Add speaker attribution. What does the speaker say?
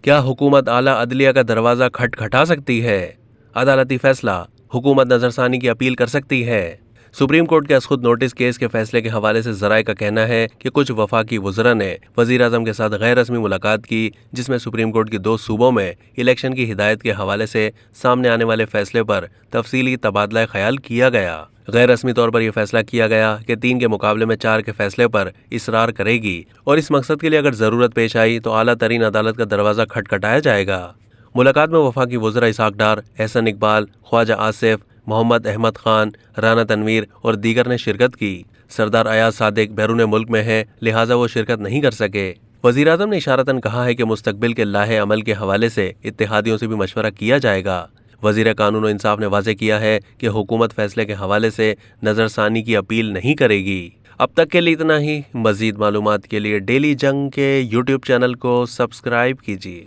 Speaker 1: کیا حکومت اعلیٰ عدلیہ کا دروازہ کھٹکھٹا سکتی ہے؟ عدالتی فیصلہ، حکومت نظر ثانی کی اپیل کر سکتی ہے۔ سپریم کورٹ کے از خود نوٹس کیس کے فیصلے کے حوالے سے ذرائع کا کہنا ہے کہ کچھ وفاقی وزراء نے وزیر اعظم کے ساتھ غیر رسمی ملاقات کی، جس میں سپریم کورٹ کی 2 صوبوں میں الیکشن کی ہدایت کے حوالے سے سامنے آنے والے فیصلے پر تفصیلی تبادلہ خیال کیا گیا۔ غیر رسمی طور پر یہ فیصلہ کیا گیا کہ 3 کے مقابلے میں 4 کے فیصلے پر اصرار کرے گی اور اس مقصد کے لیے اگر ضرورت پیش آئی تو اعلیٰ ترین عدالت کا دروازہ کھٹکھٹایا جائے گا۔ ملاقات میں وفاقی وزراء اسحاق ڈار، احسن اقبال، خواجہ آصف، محمد احمد خان، رانا تنویر اور دیگر نے شرکت کی۔ سردار ایاز صادق بیرون ملک میں ہیں، لہٰذا وہ شرکت نہیں کر سکے۔ وزیر اعظم نے اشارتاً کہا ہے کہ مستقبل کے لائحہ عمل کے حوالے سے اتحادیوں سے بھی مشورہ کیا جائے گا۔ وزیر قانون و انصاف نے واضح کیا ہے کہ حکومت فیصلے کے حوالے سے نظر ثانی کی اپیل نہیں کرے گی۔ اب تک کے لیے اتنا ہی۔ مزید معلومات کے لیے ڈیلی جنگ کے YouTube چینل کو سبسکرائب کیجیے۔